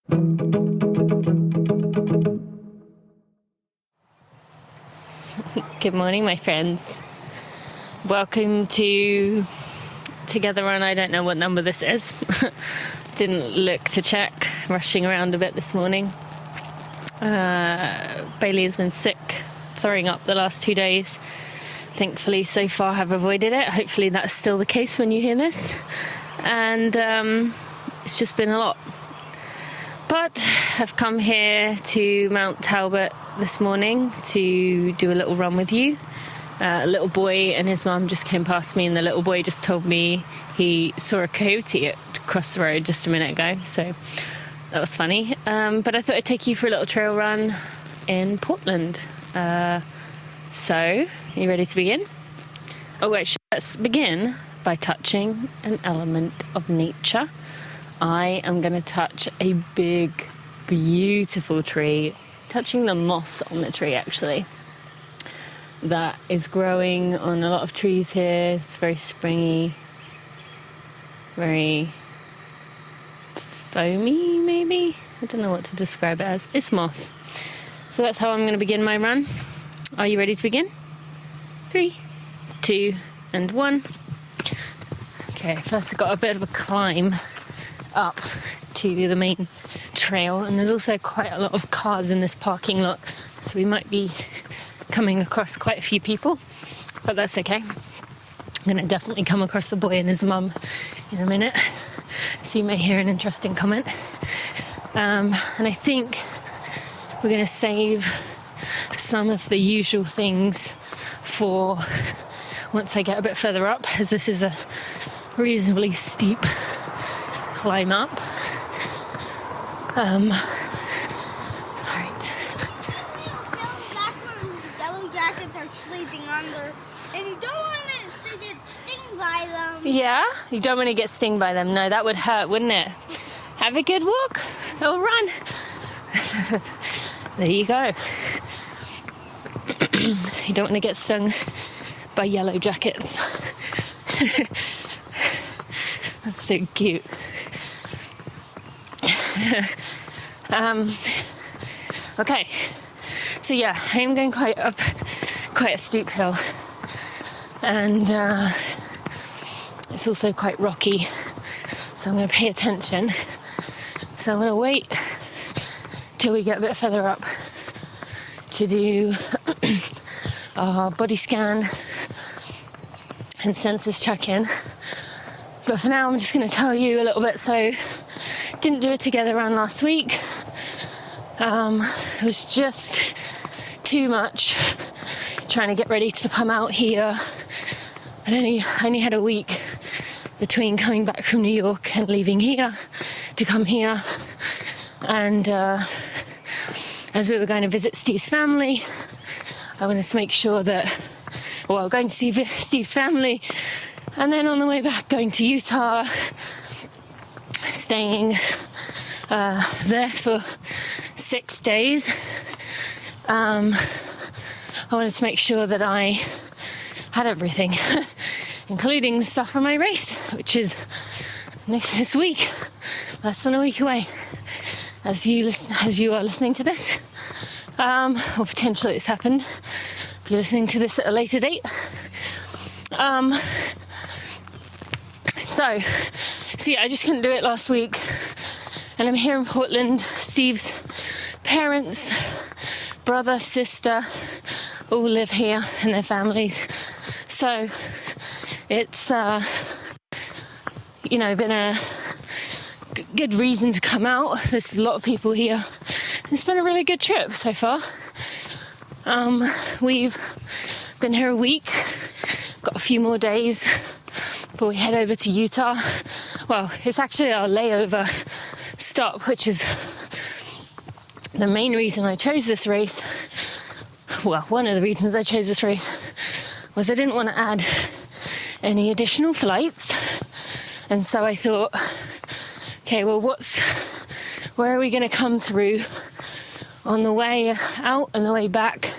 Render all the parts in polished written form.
Good morning, my friends. Welcome to Togetehr Run. I don't know what number this is. Didn't look to check. Rushing around a bit this morning. Bailey has been sick, throwing up the last 2 days. Thankfully, so far, have avoided it. Hopefully that's still the case when you hear this. And it's just been a lot. But I've come here to Mount Talbot this morning to do a little run with you. A little boy and his mum just came past me, and the little boy just told me he saw a coyote across the road just a minute ago. So that was funny. But I thought I'd take you for a little trail run in Portland. So, are you ready to begin? Oh, wait, let's begin by touching an element of nature. I am going to touch a big, beautiful tree, touching the moss on the tree, actually. That is growing on a lot of trees here. It's very springy, very foamy, maybe? I don't know what to describe it as. It's moss. So that's how I'm going to begin my run. Are you ready to begin? 3, 2, and 1. Okay, first I've got a bit of a climb up to the main trail, and there's also quite a lot of cars in this parking lot, so we might be coming across quite a few people, but that's okay. I'm going to definitely come across the boy and his mum in a minute, so you may hear an interesting comment. And I think we're going to save some of the usual things for once I get a bit further up, as this is a reasonably steep climb up. Alright. Yellow jackets are sleeping under, and you don't want to get stung by them. Yeah? You don't want to get stung by them. No, that would hurt, wouldn't it? Have a good walk or run. There you go. You don't want to get stung by yellow jackets. That's so cute. Okay, so yeah, I'm going quite a steep hill, and it's also quite rocky, so I'm going to pay attention. So I'm going to wait till we get a bit further up to do our body scan and census check-in. But for now, I'm just going to tell you a little bit. So, didn't do a Togetehr Run last week. It was just too much trying to get ready to come out here. I only had a week between coming back from New York and leaving here to come here. And as we were going to visit Steve's family, I wanted to make sure that, going to see Steve's family, and then on the way back going to Utah, staying there for 6 days. I wanted to make sure that I had everything, including the stuff for my race, which is this week, less than a week away, as you are listening to this, or potentially it's happened if you're listening to this at a later date. So yeah, I just couldn't do it last week, and I'm here in Portland. Steve's parents, brother, sister, all live here and their families. So it's, been a good reason to come out. There's a lot of people here. It's been a really good trip so far. We've been here a week, got a few more days before we head over to Utah. Well, it's actually our layover stop, which is the main reason I chose this race. Well, one of the reasons I chose this race was I didn't want to add any additional flights. And so I thought, okay, well, where are we going to come through on the way out and the way back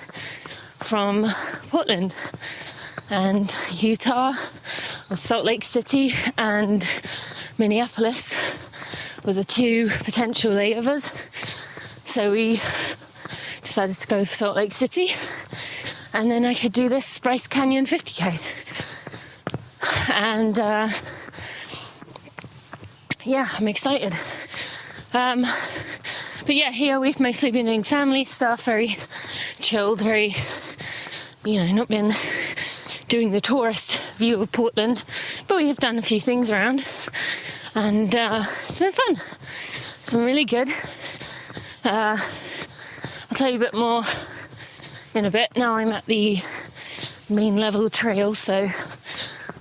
from Portland? And Utah, or Salt Lake City, and Minneapolis were the 2 potential layovers. So we decided to go to Salt Lake City, and then I could do this Bryce Canyon 50k. And yeah, I'm excited. But yeah, here we've mostly been doing family stuff, very chilled, very, not been doing the tourist view of Portland, but we have done a few things around, and it's been fun. It's been really good. I'll tell you a bit more in a bit. Now I'm at the main level trail, so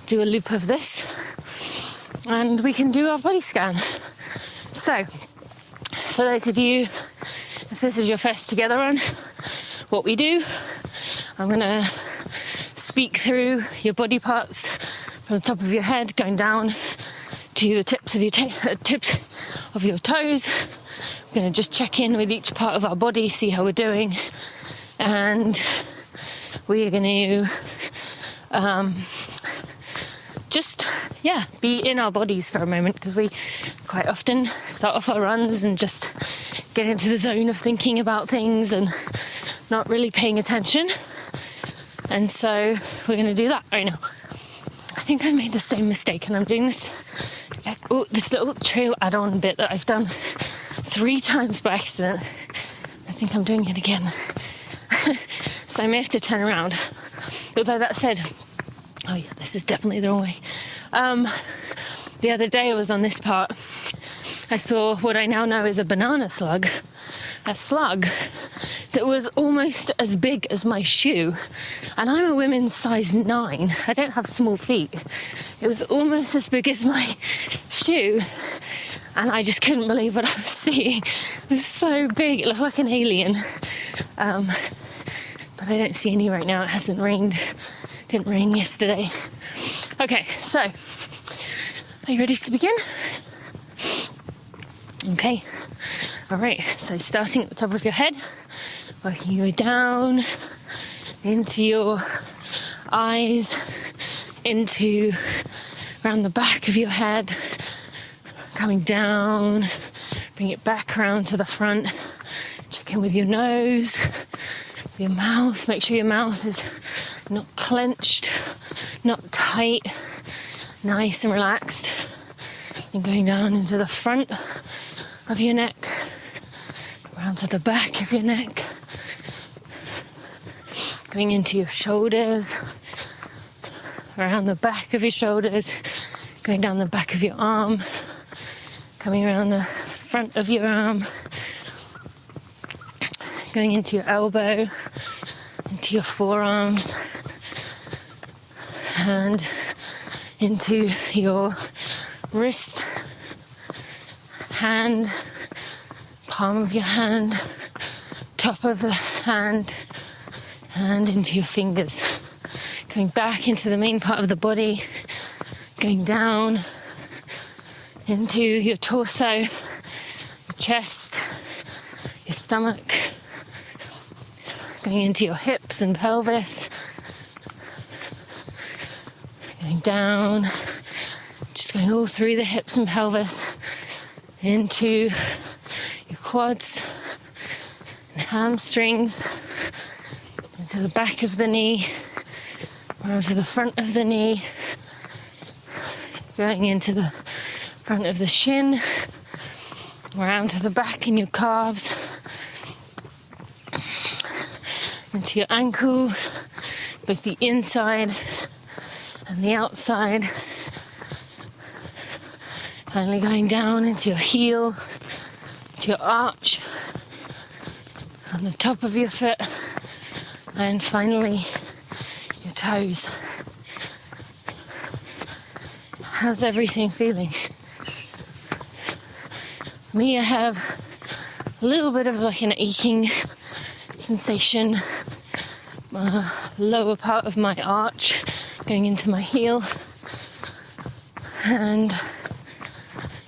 do a loop of this, and we can do our body scan. So, for those of you, if this is your first Together run, what we do, I'm going to speak through your body parts from the top of your head, going down to the tips of your toes. We're going to just check in with each part of our body, see how we're doing, and we are going to be in our bodies for a moment, because we quite often start off our runs and just get into the zone of thinking about things and not really paying attention. And so we're going to do that right now. I think I made the same mistake, and I'm doing this little trail add-on bit that I've done 3 times by accident. I think I'm doing it again. So I may have to turn around. Although that said, oh yeah, this is definitely the wrong way. The other day I was on this part. I saw what I now know is a banana slug. A slug that was almost as big as my shoe. And I'm a women's size 9. I don't have small feet. It was almost as big as my shoe. And I just couldn't believe what I was seeing. It was so big. It looked like an alien. But I don't see any right now. It hasn't rained. It didn't rain yesterday. Okay, so are you ready to begin? Okay. All right, so starting at the top of your head, working your way down into your eyes, around the back of your head, coming down, bring it back around to the front, check in with your nose, with your mouth, make sure your mouth is not clenched, not tight, nice and relaxed, and going down into the front of your neck, around to the back of your neck, going into your shoulders, around the back of your shoulders, going down the back of your arm, coming around the front of your arm, going into your elbow, into your forearms, and into your wrist, hand, palm of your hand, top of the hand, and into your fingers. Going back into the main part of the body, going down into your torso, your chest, your stomach, going into your hips and pelvis, going down, just going all through the hips and pelvis, into your quads and hamstrings, into the back of the knee, around to the front of the knee, going into the front of the shin, around to the back in your calves, into your ankle, both the inside and the outside. Finally going down into your heel, to your arch, on the top of your foot, and finally your toes. How's everything feeling? Me, I have a little bit of like an aching sensation, lower part of my arch going into my heel, and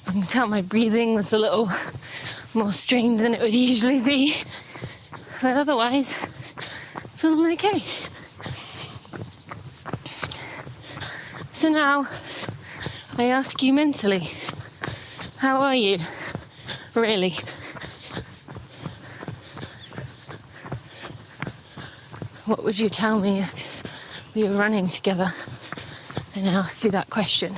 I can tell my breathing was a little more strained than it would usually be, but otherwise feeling okay. So now I ask you mentally, how are you? Really. What would you tell me if we were running together and I asked you that question?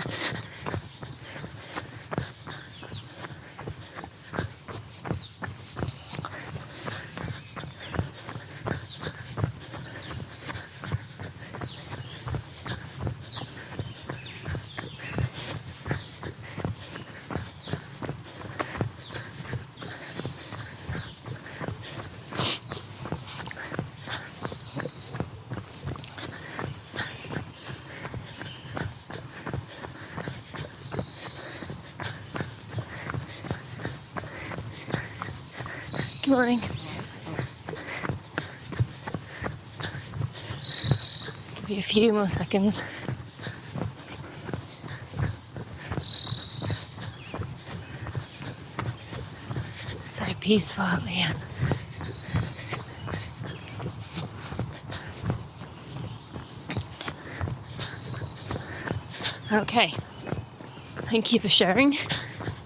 Good morning. Give you a few more seconds. So peaceful out here. Okay. Thank you for sharing,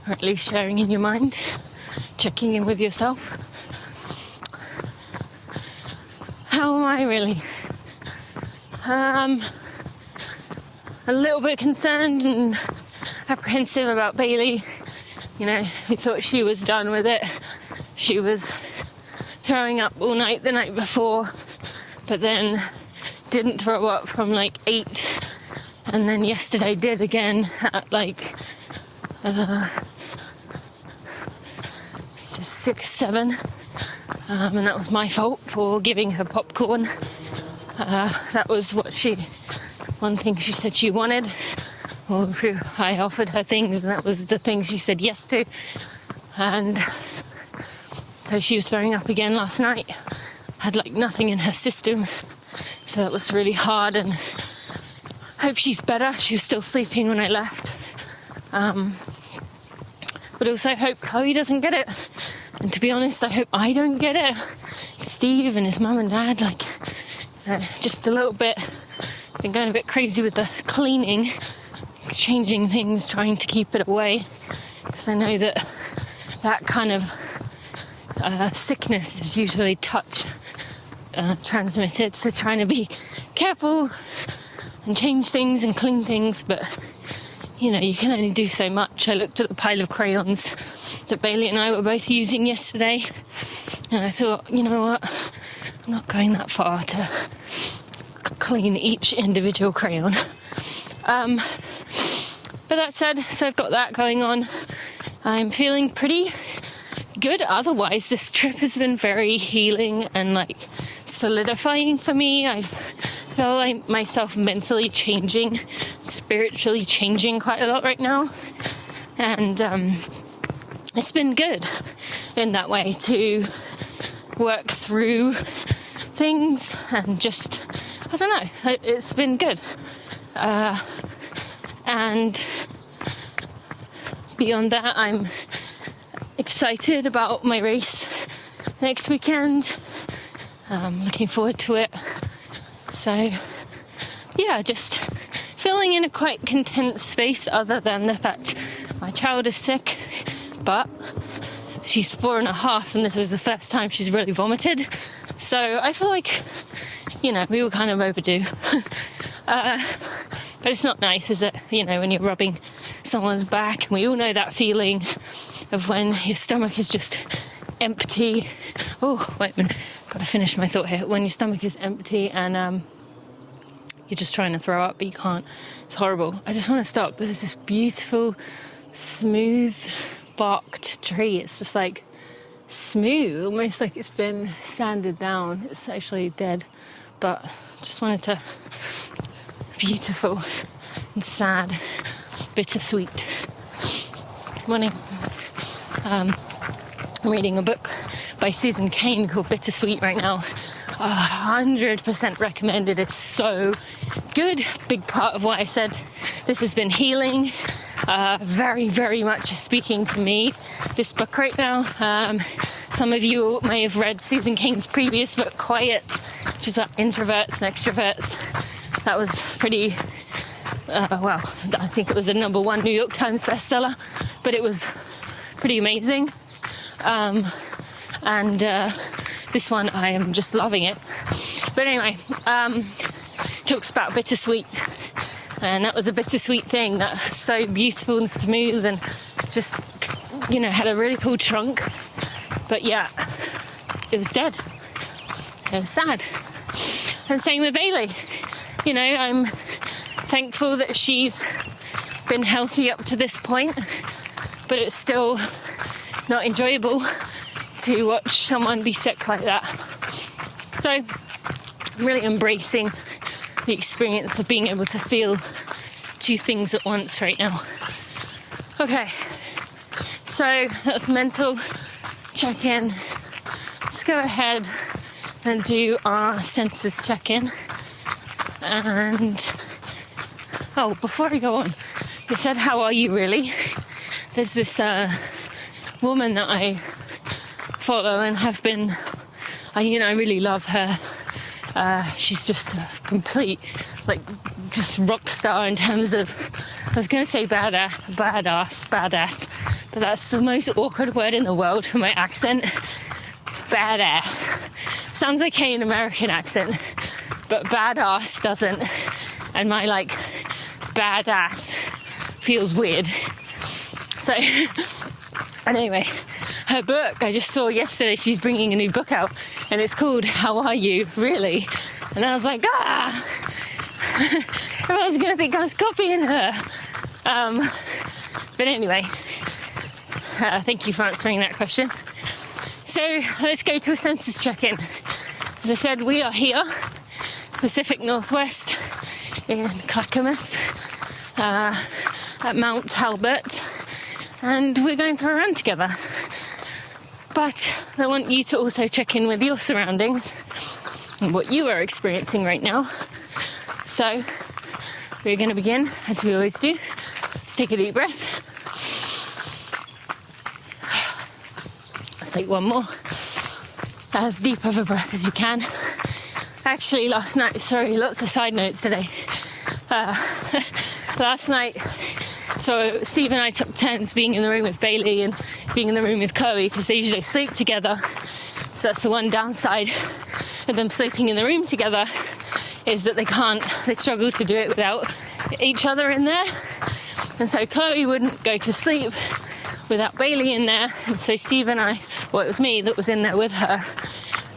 or at least sharing in your mind, checking in with yourself. How am I really? A little bit concerned and apprehensive about Bailey. You know, we thought she was done with it. She was throwing up all night the night before, but then didn't throw up from like 8, and then yesterday did again at like 6, 7. And that was my fault for giving her popcorn. That was one thing she said she wanted. Well, I offered her things, and that was the thing she said yes to. And so she was throwing up again last night. Had like nothing in her system. So that was really hard, and I hope she's better. She was still sleeping when I left. But also hope Chloe doesn't get it. And to be honest, I hope I don't get it. Steve and his mum and dad, just a little bit, been going a bit crazy with the cleaning, changing things, trying to keep it away. Because I know that kind of sickness is usually touch transmitted. So trying to be careful and change things and clean things, but you know, you can only do so much. I looked at the pile of crayons that Bailey and I were both using yesterday, and I thought, you know what, I'm not going that far to clean each individual crayon. But that said, so I've got that going on. I'm feeling pretty good otherwise. This trip has been very healing and solidifying for me. I feel like myself mentally changing, spiritually changing quite a lot right now, and it's been good in that way to work through things and just, I don't know, it's been good. And beyond that, I'm excited about my race next weekend. Looking forward to it. So, yeah, just feeling in a quite content space, other than the fact my child is sick, but she's 4.5 and this is the first time she's really vomited. So I feel like, you know, we were kind of overdue. But it's not nice, is it? You know, when you're rubbing someone's back, and we all know that feeling of when your stomach is just empty. Oh, wait a minute. Gotta finish my thought here. When your stomach is empty and you're just trying to throw up, but you can't. It's horrible. I just want to stop. There's this beautiful, smooth, barked tree. It's just smooth, almost like it's been sanded down. It's actually dead, but just wanted to. Beautiful and sad, bittersweet. Morning. I'm reading a book by Susan Cain called Bittersweet right now. 100% recommended. It's so good. Big part of why I said this has been healing. Very, very much speaking to me, this book right now. Some of you may have read Susan Cain's previous book, Quiet, which is about introverts and extroverts. That was pretty, I think it was a #1 New York Times bestseller, but it was pretty amazing. And this one, I am just loving it. But anyway, talks about bittersweet. And that was a bittersweet thing that was so beautiful and smooth and just, had a really cool trunk. But yeah, it was dead. It was sad. And same with Bailey. I'm thankful that she's been healthy up to this point, but it's still not enjoyable to watch someone be sick like that. So I'm really embracing the experience of being able to feel two things at once right now. Okay, so that's mental check-in. Let's go ahead and do our senses check-in. And before I go on, you said, how are you really? There's this woman that I follow and have been, I really love her. She's just a complete, just rock star in terms of, I was going to say badass, but that's the most awkward word in the world for my accent. Badass. Sounds okay in American accent, but badass doesn't. And my, badass feels weird. So, anyway, her book, I just saw yesterday, she's bringing a new book out, and it's called How Are You, Really? And I was like, everyone's going to think I was copying her. But anyway, thank you for answering that question. So, let's go to a census check-in. As I said, we are here, Pacific Northwest, in Clackamas, at Mount Talbot, and we're going for a run together. But I want you to also check in with your surroundings and what you are experiencing right now. So we're going to begin, as we always do. Let's take a deep breath. Let's take one more. As deep of a breath as you can. Actually, last night, lots of side notes today. Last night, so Steve and I took turns being in the room with Bailey and being in the room with Chloe, because they usually sleep together. So that's the one downside of them sleeping in the room together, is that they struggle to do it without each other in there. And so Chloe wouldn't go to sleep without Bailey in there. And so Steve and I, it was me that was in there with her.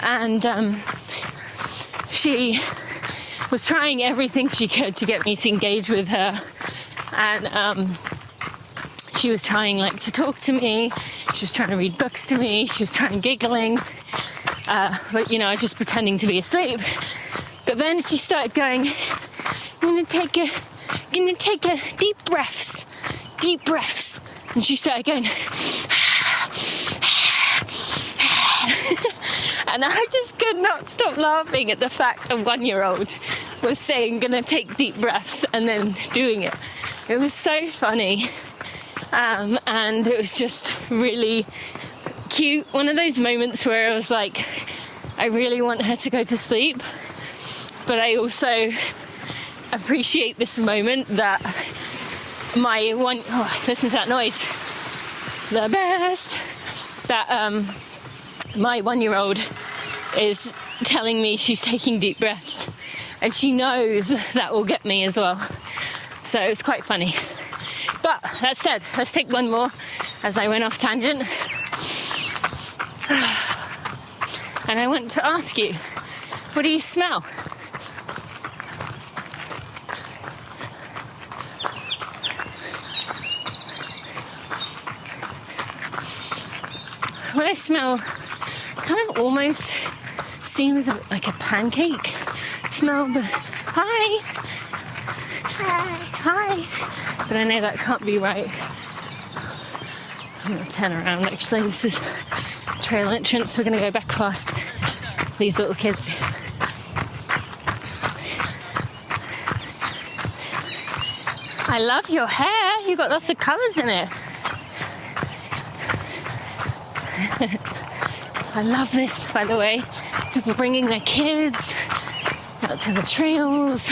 And she was trying everything she could to get me to engage with her. And she was trying to talk to me. She was trying to read books to me. She was trying giggling. But I was just pretending to be asleep. But then she started going, I'm gonna take a deep breaths. And she started going, and I just could not stop laughing at the fact a 1-year-old was saying, gonna take deep breaths, and then doing it. It was so funny. And it was just really cute. One of those moments where I was like, I really want her to go to sleep, but I also appreciate this moment that listen to that noise. The best. That my 1-year-old is telling me she's taking deep breaths, and she knows that will get me as well. So it was quite funny. But that said, let's take one more as I went off tangent. And I want to ask you, what do you smell? What I smell kind of almost seems like a pancake smell, but hi. But I know that can't be right. I'm going to turn around actually. This is trail entrance. We're going to go back past these little kids. I love your hair. You've got lots of colours in it. I love this, by the way. People bringing their kids out to the trails.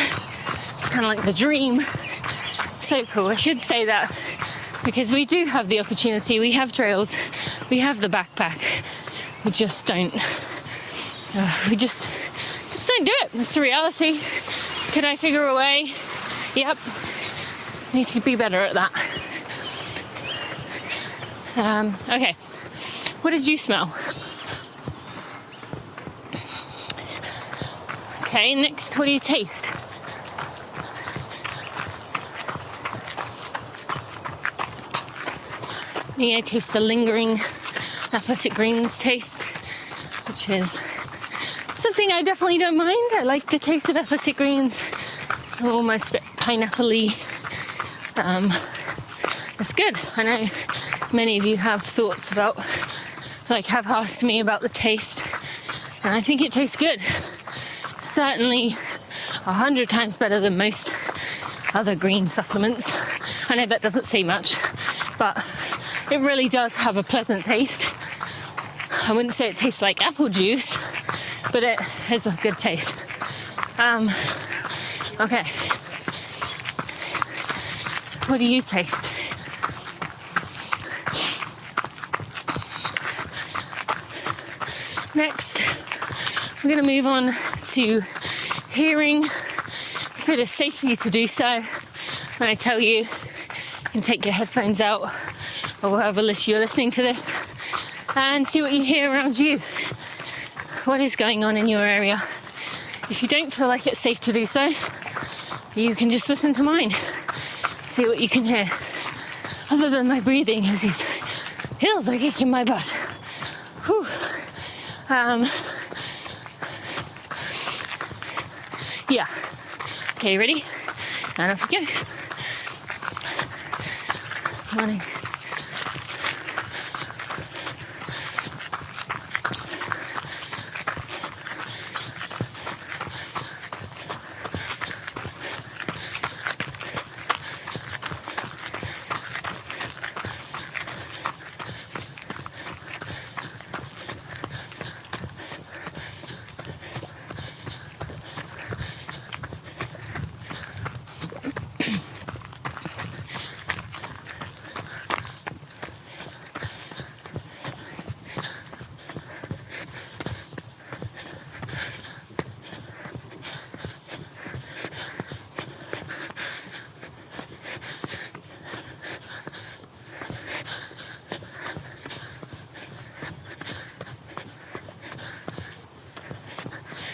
It's kind of like the dream. So cool. I should say that because we do have the opportunity. We have trails We have the backpack. We just don't. We just don't do it. It's the reality. Could I figure a way? Yep. Need to be better at that. Okay. What did you smell? Okay, next, what do you taste? I taste the lingering athletic greens taste, which is something I definitely don't mind. I like the taste of athletic greens. Almost a bit pineapple-y. It's good. I know many of you have thoughts about, have asked me about the taste, and I think it tastes good. Certainly 100 times better than most other green supplements. I know that doesn't say much, but it really does have a pleasant taste. I wouldn't say it tastes like apple juice, but it has a good taste. Okay. What do you taste? Next, we're going to move on to hearing, if it is safe for you to do so. When I tell you, you can take your headphones out or whatever you're listening to this and see what you hear around you. What is going on in your area? If you don't feel like it's safe to do so, you can just listen to mine. See what you can hear. Other than my breathing as these hills are kicking my butt. Whew. Yeah. Okay, ready? And off we go. Morning.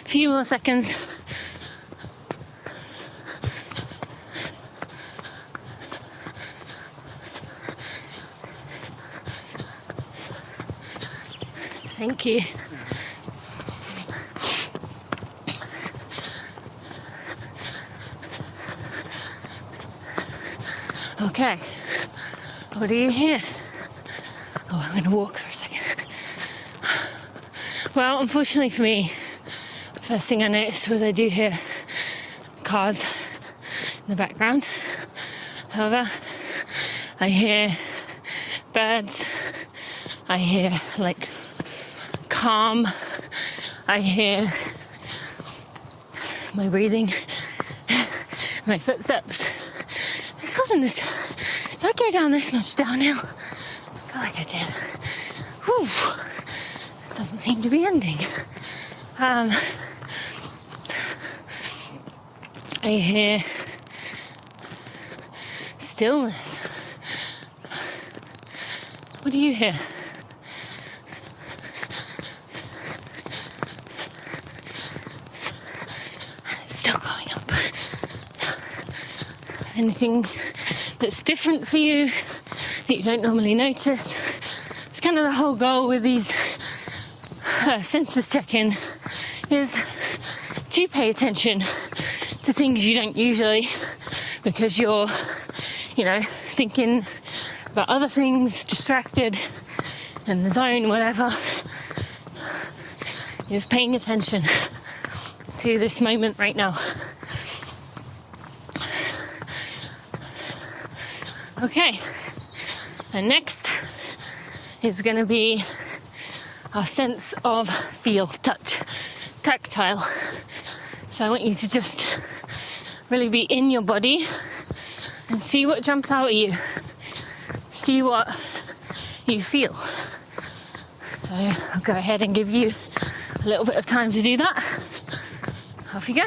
Few more seconds. Thank you. Okay. What do you hear? Oh, I'm going to walk for a second. Well, unfortunately for me, first thing I noticed was I do hear cars in the background. However, I hear birds. I hear calm. I hear my breathing, my footsteps. This wasn't this. Did I go down this much downhill? I feel like I did. Whew. This doesn't seem to be ending. I hear stillness. What do you hear? It's still going up. Anything that's different for you that you don't normally notice? It's kind of the whole goal with these senses check-in is to pay attention to things you don't usually, because you're, thinking about other things, distracted, in the zone, whatever. Is paying attention to this moment right now. Okay, and next is going to be our sense of feel, touch, tactile. So I want you to just really be in your body and see what jumps out at you. See what you feel. So I'll go ahead and give you a little bit of time to do that. Off you go.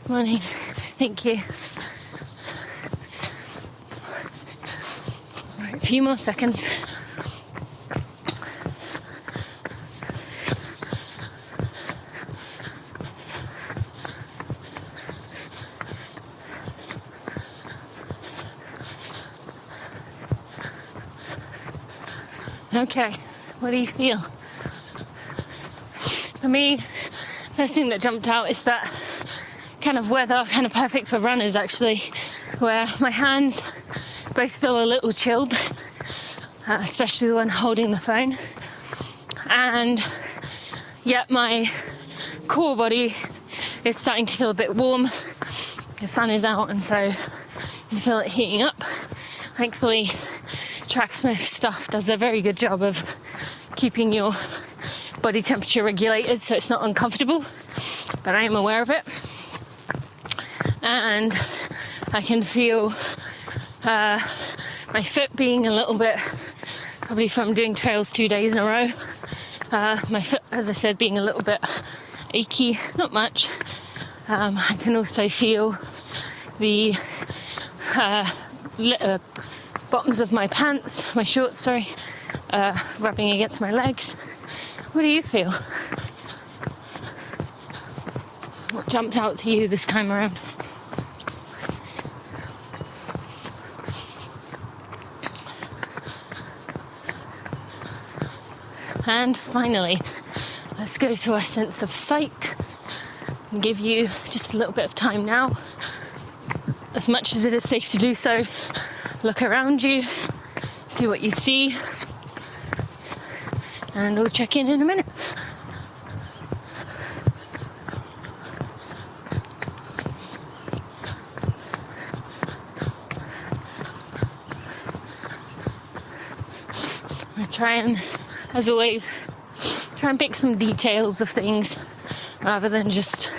Morning. Thank you. Right, a few more seconds. Okay, what do you feel? For me, first thing that jumped out is that kind of weather, kind of perfect for runners actually, where my hands both feel a little chilled, especially when holding the phone, and yet my core body is starting to feel a bit warm. The sun is out, and so you can feel it heating up. Thankfully, Tracksmith stuff does a very good job of keeping your body temperature regulated so it's not uncomfortable, but I am aware of it. And I can feel my foot being a little bit, probably from doing trails 2 days in a row, my foot, as I said, being a little bit achy, not much. I can also feel the bottoms of my pants, my shorts, rubbing against my legs. What do you feel? What jumped out to you this time around? And finally, let's go to our sense of sight and give you just a little bit of time now, as much as it is safe to do so. Look around you, see what you see, and we'll check in a minute. I'll try and, as always, pick some details of things rather than just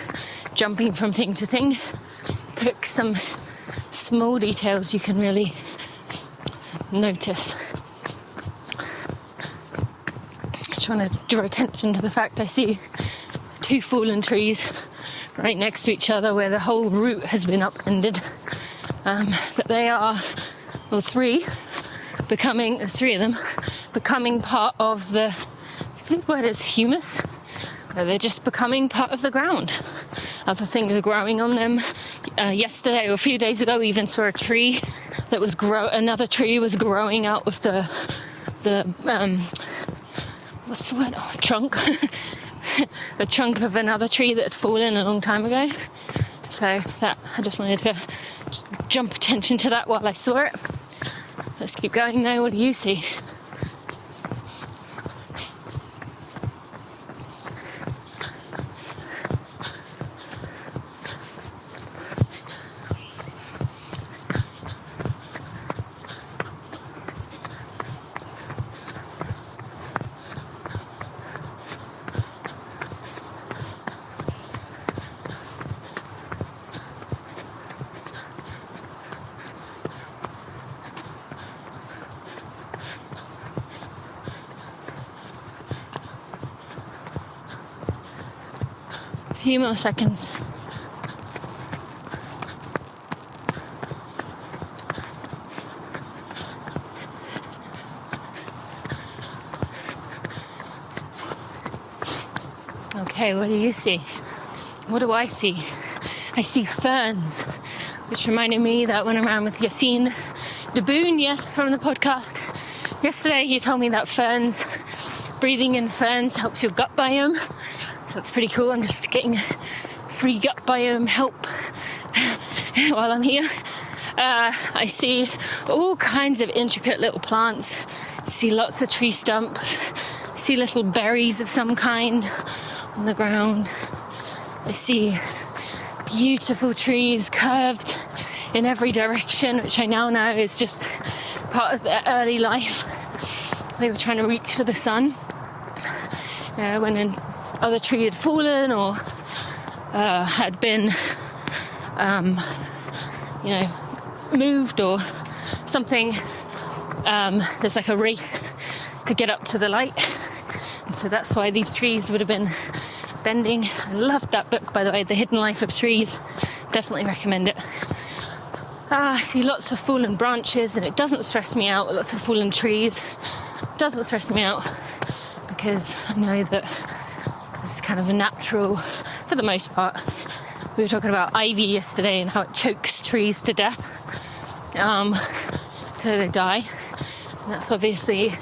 jumping from thing to thing. Pick some small details you can really notice. I just want to draw attention to the fact I see 2 fallen trees right next to each other where the whole root has been upended. But they are, well, 3 of them becoming part of the, I think the word is humus, where they're just becoming part of the ground. Other things are growing on them. Yesterday or a few days ago, we even saw a tree that was another tree was growing out of the what's the word? Oh, trunk. The trunk of another tree that had fallen a long time ago. So that, I just wanted to jump attention to that while I saw it. Let's keep going now. What do you see? Few more seconds. Okay, what do you see? What do I see? I see ferns, which reminded me that when I'm around with Yassine Daboon, yes, from the podcast, yesterday he told me that breathing in ferns helps your gut biome. So that's pretty cool. I'm just getting free gut biome help while I'm here. I see all kinds of intricate little plants. I see lots of tree stumps. I see little berries of some kind on the ground. I see beautiful trees curved in every direction, which I now know is just part of their early life. They were trying to reach for the sun when another tree had fallen or had been, moved or something. There's like a race to get up to the light, and so that's why these trees would have been bending. I loved that book, by the way, The Hidden Life of Trees. Definitely recommend it. I see lots of fallen branches, and it doesn't stress me out. Lots of fallen trees doesn't stress me out because I know that it's kind of a natural, for the most part. We were talking about ivy yesterday and how it chokes trees to death, so they die. And that's obviously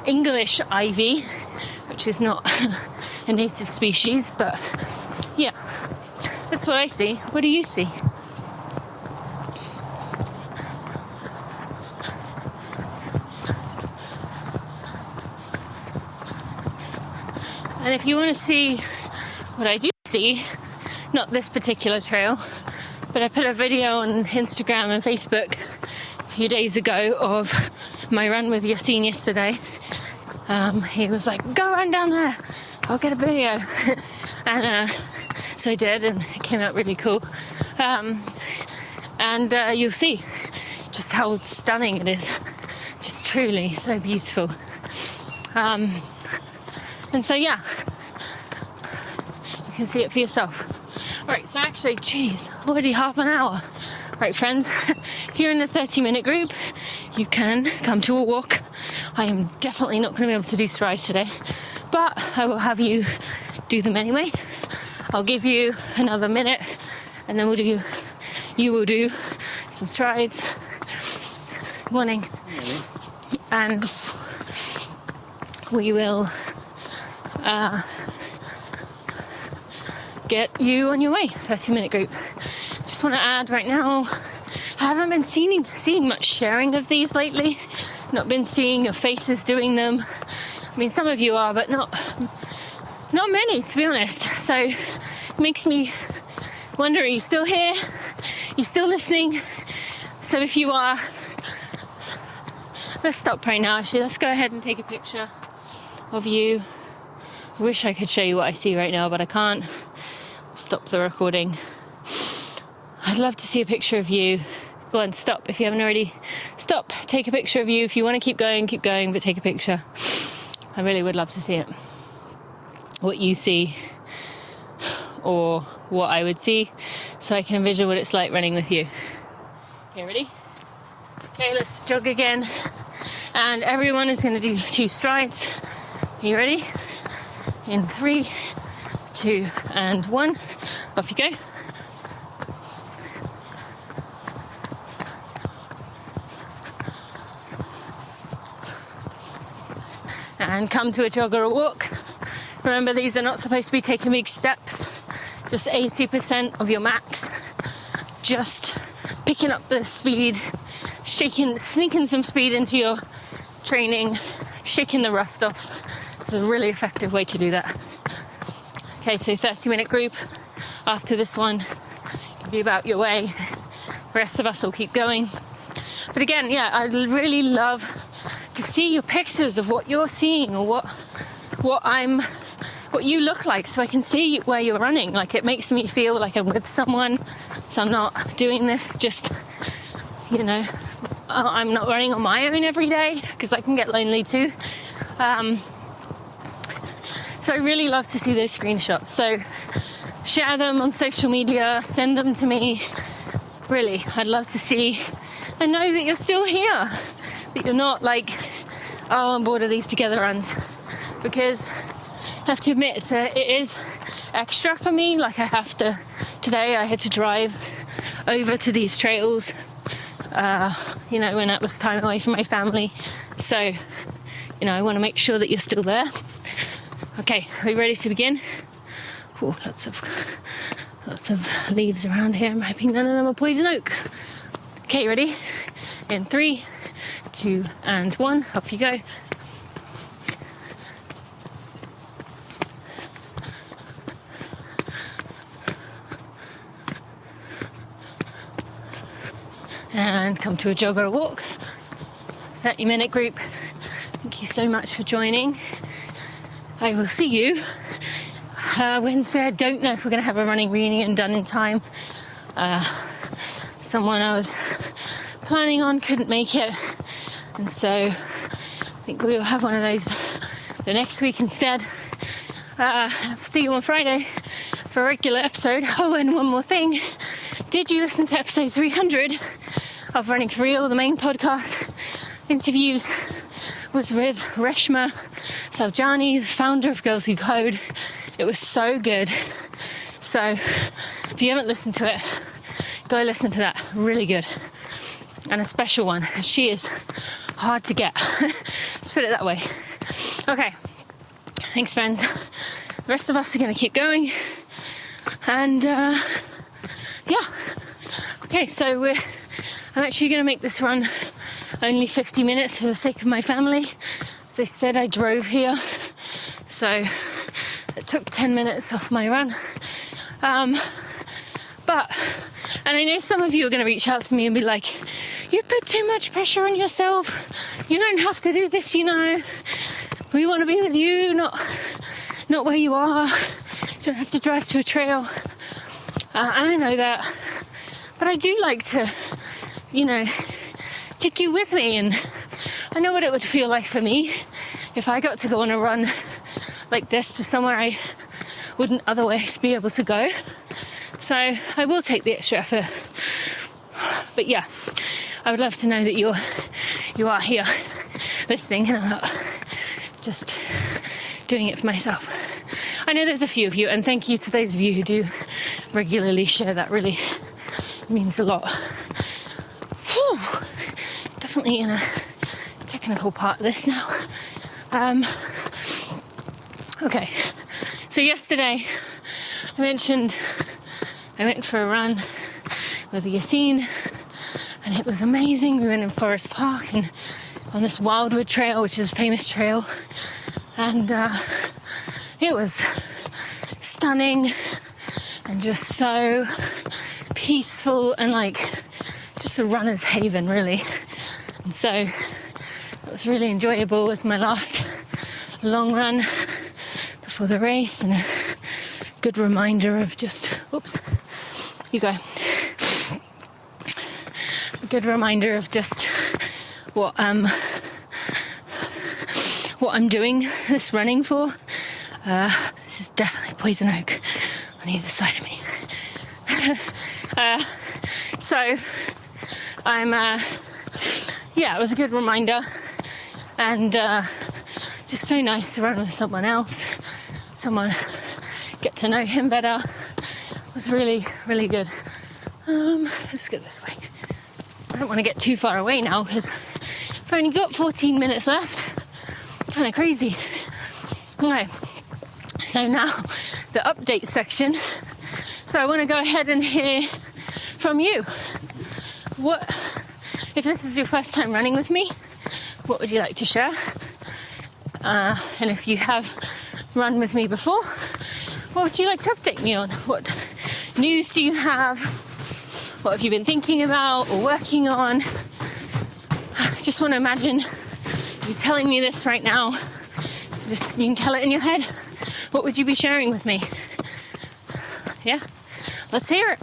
English ivy, which is not a native species, but yeah, that's what I see. What do you see? And if you want to see what I do see, not this particular trail, but I put a video on Instagram and Facebook a few days ago of my run with Yassine yesterday. He was like, go run down there, I'll get a video. And so I did, and it came out really cool. And you'll see just how stunning it is. Just truly so beautiful. And so, yeah, you can see it for yourself. Alright, so actually, already half an hour. Right, friends, if you're in the 30-minute group, you can come to a walk. I am definitely not going to be able to do strides today, but I will have you do them anyway. I'll give you another minute, and then you will do some strides. Morning. And we will get you on your way. 30-minute group. Just want to add right now, I haven't been seeing much sharing of these lately. Not been seeing your faces doing them. I mean, some of you are, but not many, to be honest. So it makes me wonder, are you still here? Are you still listening? So if you are, let's stop right now. Actually, let's go ahead and take a picture of you. I wish I could show you what I see right now, but I can't. Stop the recording. I'd love to see a picture of you. Go on, stop. If you haven't already, stop. Take a picture of you. If you want to keep going, but take a picture. I really would love to see it. What you see, or what I would see, so I can envision what it's like running with you. Okay, ready? Okay, let's jog again. And everyone is going to do 2 strides. Are you ready? In 3, 2, and 1. Off you go. And come to a jog or a walk. Remember, these are not supposed to be taking big steps. Just 80% of your max. Just picking up the speed, sneaking some speed into your training, shaking the rust off. It's a really effective way to do that. Okay, so 30-minute group. After this one, you'll be about your way. The rest of us will keep going. But again, yeah, I'd really love to see your pictures of what you're seeing, or what you look like, so I can see where you're running. Like, it makes me feel like I'm with someone, so I'm not doing this just, I'm not running on my own every day, because I can get lonely too. So I really love to see those screenshots. So share them on social media, send them to me. Really, I'd love to see and know that you're still here, that you're not like, oh, I'm bored of these Together Runs. Because I have to admit, it is extra for me. Like, today I had to drive over to these trails, when that was time away from my family. So, I want to make sure that you're still there. Okay, are we ready to begin? Ooh, lots of leaves around here. I'm hoping none of them are poison oak. Okay, ready? In 3, 2, and 1. Off you go. And come to a jog or a walk. 30-minute group. Thank you so much for joining. I will see you Wednesday. I don't know if we're going to have a running reunion done in time. Someone I was planning on couldn't make it, and so I think we will have one of those the next week instead. See you on Friday for a regular episode. Oh, and one more thing. Did you listen to episode 300 of Running for Real, the main podcast? Interviews was with Reshma Saljani, the founder of Girls Who Code. It was so good. So if you haven't listened to it, go listen to that. Really good. And a special one. She is hard to get. Let's put it that way. Okay. Thanks, friends. The rest of us are going to keep going. And yeah. Okay, so I'm actually going to make this run only 50 minutes for the sake of my family. As I said, I drove here, so it took 10 minutes off my run. And I know some of you are going to reach out to me and be like, you put too much pressure on yourself. You don't have to do this, you know. We want to be with you, not where you are. You don't have to drive to a trail. And I know that. But I do like to, you know, take you with me. And I know what it would feel like for me if I got to go on a run like this to somewhere I wouldn't otherwise be able to go. So I will take the extra effort. But yeah, I would love to know that you are here listening and I'm not just doing it for myself. I know there's a few of you, and thank you to those of you who do regularly share. That really means a lot. Whew. Definitely in a technical part of this now. Okay, so yesterday I mentioned I went for a run with Yassine and it was amazing. We went in Forest Park and on this Wildwood Trail, which is a famous trail, and it was stunning and just so peaceful and like just a runner's haven, really. And so it was really enjoyable. It was my last long run before the race and a good reminder of just, you go. A good reminder of just what I'm doing this running for. This is definitely poison oak on either side of me. So I'm it was a good reminder, and just so nice to run with someone else, get to know him better. It was really, really good. Let's go this way. I don't want to get too far away now because I've only got 14 minutes left. Kind of crazy. Okay, so now the update section. So I want to go ahead and hear from you. If this is your first time running with me, what would you like to share? And if you have run with me before, what would you like to update me on? What news do you have? What have you been thinking about or working on? I just want to imagine you telling me this right now. Just you can tell it in your head. What would you be sharing with me? Yeah? Let's hear it.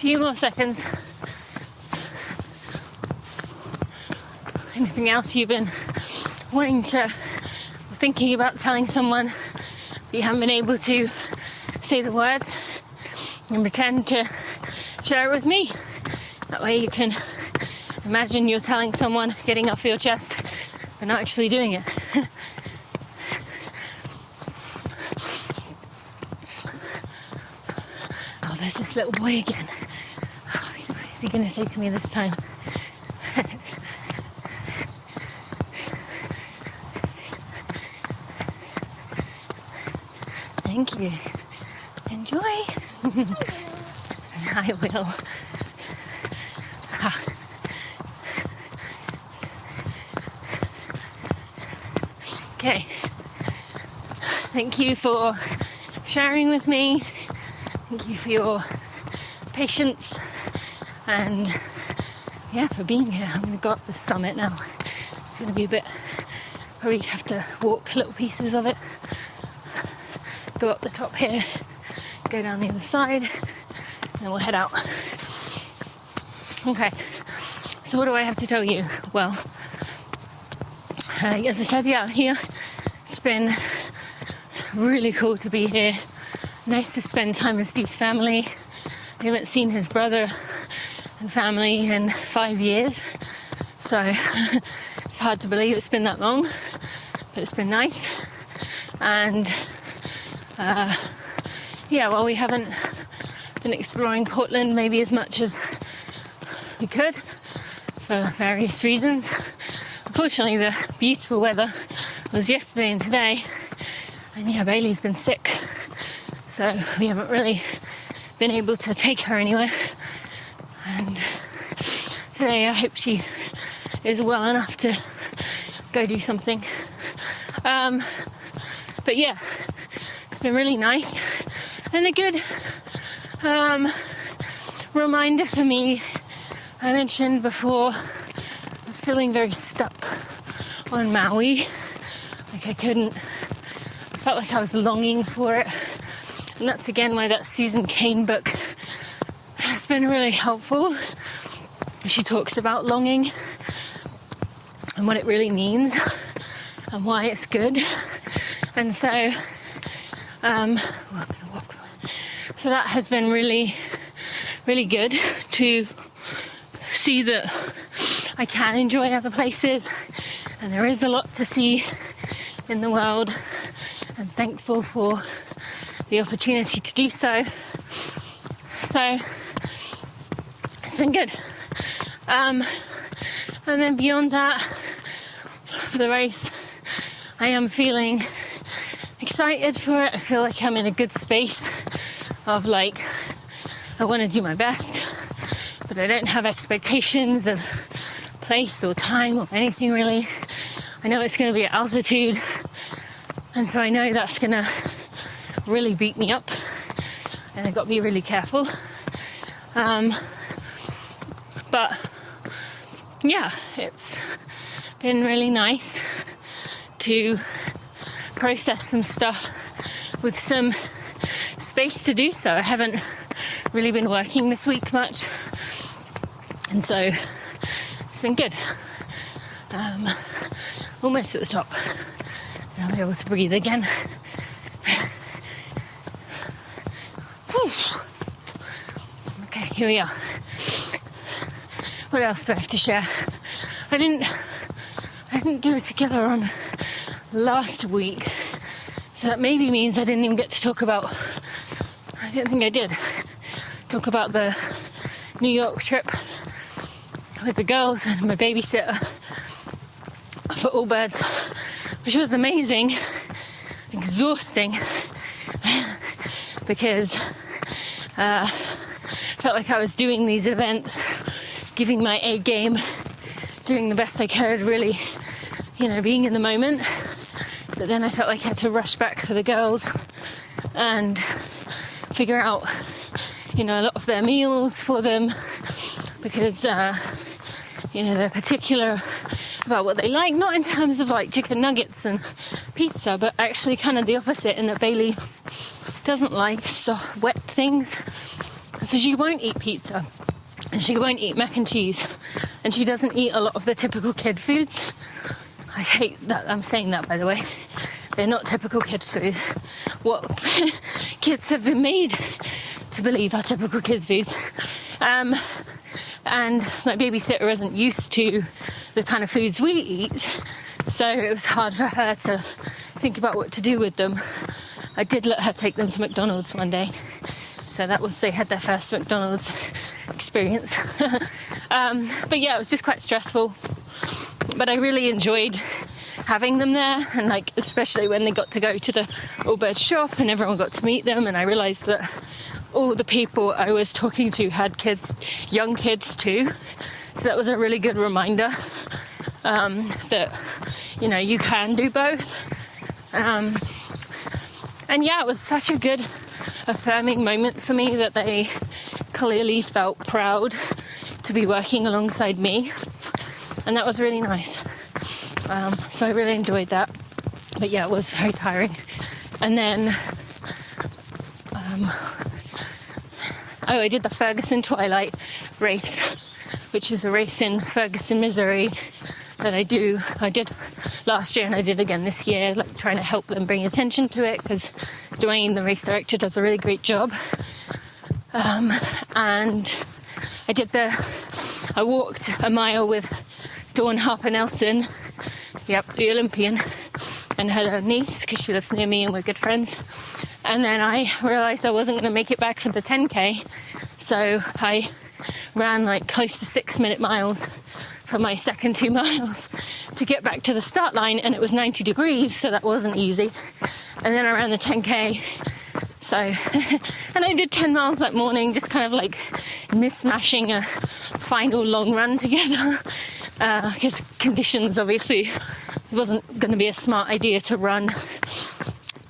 few more seconds. Anything else you've been wanting to, or thinking about telling someone, but you haven't been able to say the words, and pretend to share it with me. That way you can imagine you're telling someone, getting off your chest, but not actually doing it. Oh, there's this little boy again. Oh, what is he going to say to me this time? Thank you. Enjoy. I will. Okay. Thank you for sharing with me. Thank you for your patience and for being here. I'm going to go up the summit now. It's going to be a bit, probably have to walk little pieces of it. Go up the top here, go down the other side, and then we'll head out. Okay, so what do I have to tell you? Well, as I said, here, it's been really cool to be here. Nice to spend time with Steve's family. I haven't seen his brother and family in 5 years, so it's hard to believe it's been that long, but it's been nice. And well, we haven't been exploring Portland maybe as much as we could for various reasons. Unfortunately, the beautiful weather was yesterday and today, and Bailey's been sick, so we haven't really been able to take her anywhere. And today I hope she is well enough to go do something. But it's been really nice and a good reminder for me. I mentioned before I was feeling very stuck on Maui. Like I felt like I was longing for it. And that's again why that Susan Cain book has been really helpful. She talks about longing and what it really means and why it's good. And so so that has been really, really good to see that I can enjoy other places, and there is a lot to see in the world. I'm thankful for the opportunity to do so. So it's been good. And then beyond that, for the race, I am feeling excited for it. I feel like I'm in a good space of I want to do my best, but I don't have expectations of place or time or anything really. I know it's going to be at altitude, and so I know that's going to really beat me up, and I've got to be really careful. But it's been really nice to process some stuff with some space to do so. I haven't really been working this week much, and so it's been good. Almost at the top, and I'll be able to breathe again. Okay, here we are. What else do I have to share? I didn't do it together on last week, so that maybe means I didn't even get to talk about, I don't think I did, talk about the New York trip with the girls and my babysitter for Allbirds, which was amazing, exhausting, because felt like I was doing these events, giving my A game, doing the best I could, really, being in the moment. But then I felt like I had to rush back for the girls and figure out, a lot of their meals for them, because, they're particular about what they like, not in terms of chicken nuggets and pizza, but actually kind of the opposite, in that Bailey doesn't like soft, wet things. So she won't eat pizza, and she won't eat mac and cheese, and she doesn't eat a lot of the typical kid foods. I hate that I'm saying that, by the way. They're not typical kids' food. What kids have been made to believe are typical kids' foods. And my babysitter isn't used to the kind of foods we eat, so it was hard for her to think about what to do with them. I did let her take them to McDonald's one day, so they had their first McDonald's experience. But yeah, it was just quite stressful, but I really enjoyed having them there, and like especially when they got to go to the Allbirds shop and everyone got to meet them, and I realised that all the people I was talking to had kids, young kids too, so that was a really good reminder that, you know, you can do both. And yeah, it was such a good affirming moment for me that they clearly felt proud to be working alongside me, and that was really nice. So I really enjoyed that, but yeah, it was very tiring. And then I did the Ferguson Twilight race, which is a race in Ferguson, Missouri that I did last year and I did again this year, like trying to help them bring attention to it, because Dwayne, the race director, does a really great job. And I walked a mile with Dawn Harper Nelson, the Olympian, and her niece, because she lives near me and we're good friends. And then I realised I wasn't going to make it back for the 10k, so I ran like close to 6-minute miles for my second 2 miles to get back to the start line, and it was 90 degrees, so that wasn't easy. And then I ran the 10k, so and I did 10 miles that morning, just kind of like mishmashing a final long run together, because conditions, obviously, it wasn't going to be a smart idea to run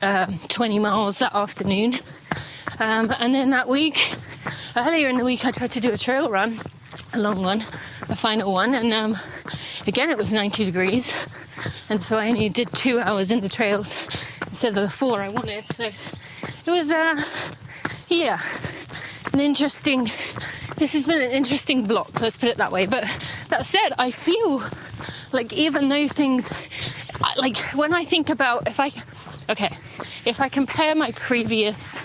20 miles that afternoon. And then that week, earlier in the week, I tried to do a trail run, a long one, a final one, and again it was 90 degrees, and so I only did 2 hours in the trails instead of the 4 I wanted. So it was this has been an interesting block, let's put it that way. But that said, I feel like even though things, like when I think about, if I compare my previous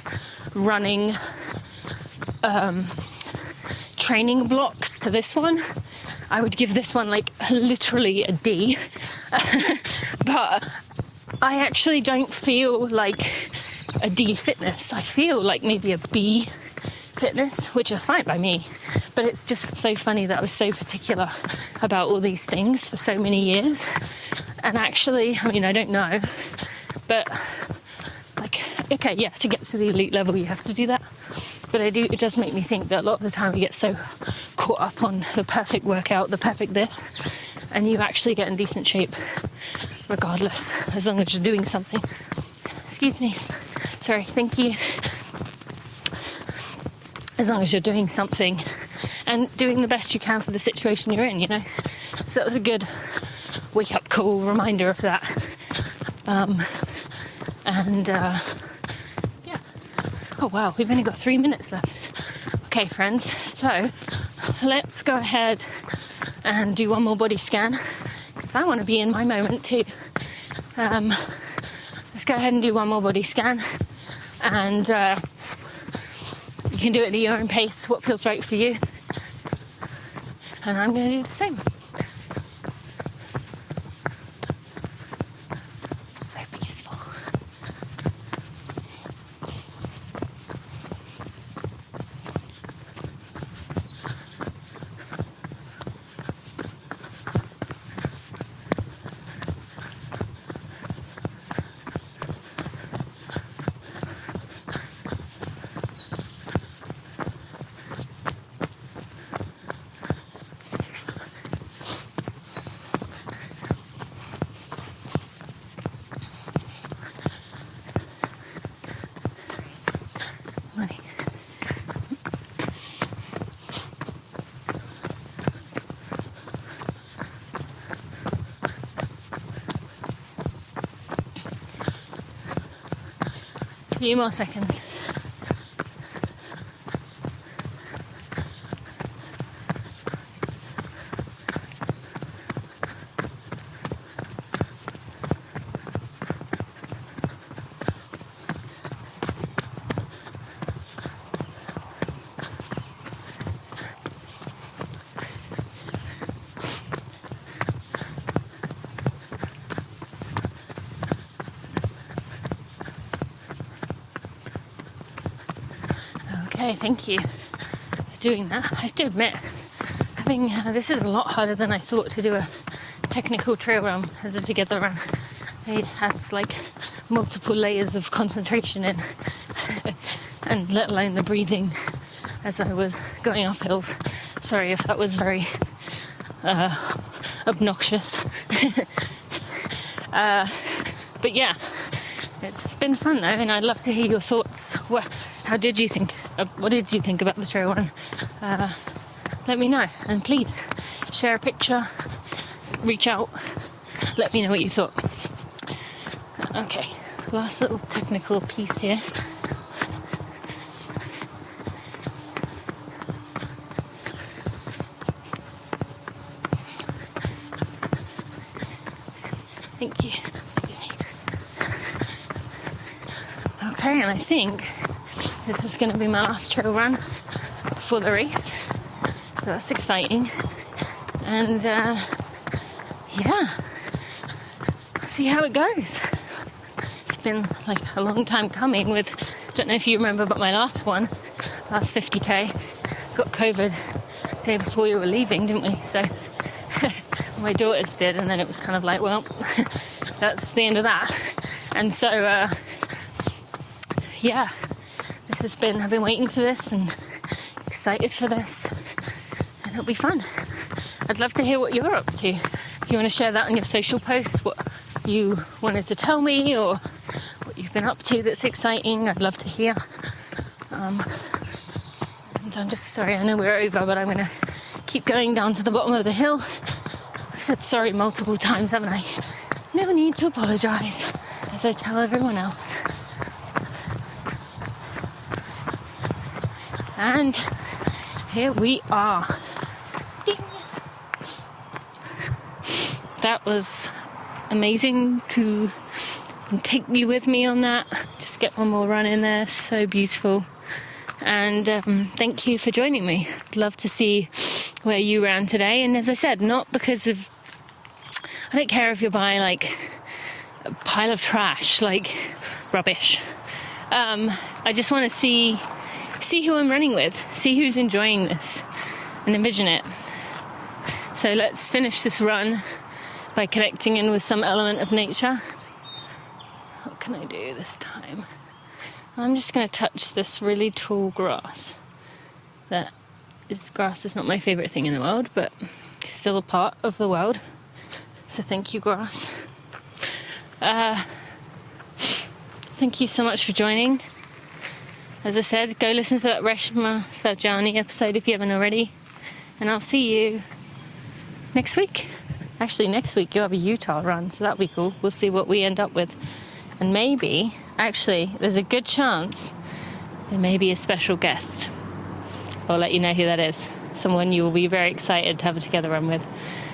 running training blocks to this one, I would give this one like literally a D. But I actually don't feel like a D fitness. I feel like maybe a B fitness, which is fine by me. But it's just so funny that I was so particular about all these things for so many years. And actually, I mean, I don't know, but like, okay, yeah, to get to the elite level, you have to do that. But it does make me think that a lot of the time we get so caught up on the perfect workout, the perfect this, and you actually get in decent shape regardless, as long as you're doing something. Excuse me. Sorry, thank you. As long as you're doing something and doing the best you can for the situation you're in, you know. So that was a good wake-up call reminder of that. Yeah. Oh, wow, we've only got 3 minutes left. Okay, friends, so let's go ahead and do one more body scan, because I want to be in my moment too. Let's go ahead and do one more body scan, and you can do it at your own pace, what feels right for you. And I'm going to do the same. So peaceful. A few more seconds. Okay, thank you for doing that. I have to admit, this is a lot harder than I thought to do a technical trail run as a together run. It has like multiple layers of concentration in, and let alone the breathing as I was going up hills. Sorry if that was very obnoxious. But yeah, it's been fun though, and I'd love to hear your thoughts. What did you think about the trail run? Let me know, and please share a picture, reach out, let me know what you thought. Okay, last little technical piece here. Thank you. Excuse me. Okay, and I think this is going to be my last trail run before the race. So that's exciting. And yeah, we'll see how it goes. It's been like a long time coming with, don't know if you remember, but my last 50k, got COVID day before we were leaving, didn't we? So my daughters did, and then it was kind of like, well, that's the end of that. And so, yeah, I've been waiting for this and excited for this, and it'll be fun. I'd love to hear what you're up to. If you want to share that on your social post, what you wanted to tell me or what you've been up to that's exciting, I'd love to hear. And I'm just sorry, I know we're over, but I'm going to keep going down to the bottom of the hill. I've said sorry multiple times, haven't I? No need to apologise, as I tell everyone else. And here we are. Ding. That was amazing to take you with me on that. Just get one more run in there. So beautiful. And thank you for joining me. I'd love to see where you ran today. And as I said, not because of... I don't care if you're by like a pile of trash, like rubbish. I just want to see who I'm running with, see who's enjoying this, and envision it. So let's finish this run by connecting in with some element of nature. What can I do this time? I'm just going to touch this really tall grass. Grass is not my favourite thing in the world, but it's still a part of the world. So thank you, grass. Thank you so much for joining. As I said, go listen to that Reshma Sarjani episode if you haven't already. And I'll see you next week. Actually, next week you'll have a Utah run, so that'll be cool. We'll see what we end up with. And maybe, actually, there's a good chance there may be a special guest. I'll let you know who that is. Someone you will be very excited to have a together run with.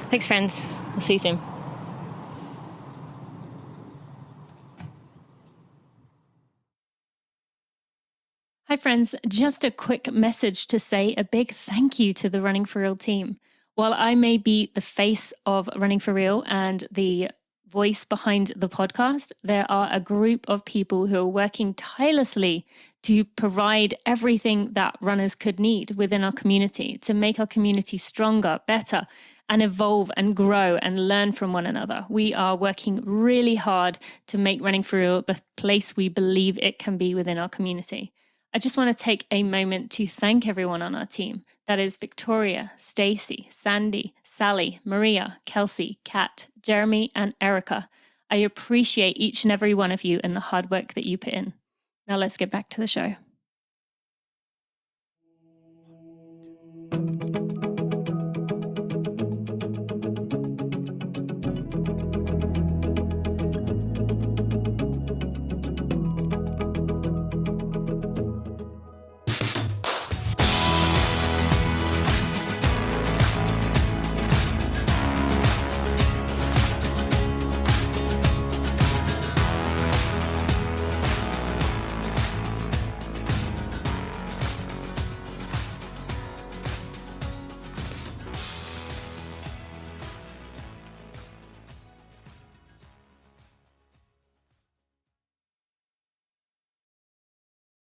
Thanks, friends. I'll see you soon. Hi friends, just a quick message to say a big thank you to the Running for Real team. While I may be the face of Running for Real and the voice behind the podcast, there are a group of people who are working tirelessly to provide everything that runners could need within our community, to make our community stronger, better, and evolve and grow and learn from one another. We are working really hard to make Running for Real the place we believe it can be within our community. I just want to take a moment to thank everyone on our team. That is Victoria, Stacey, Sandy, Sally, Maria, Kelsey, Kat, Jeremy, and Erica. I appreciate each and every one of you and the hard work that you put in. Now let's get back to the show.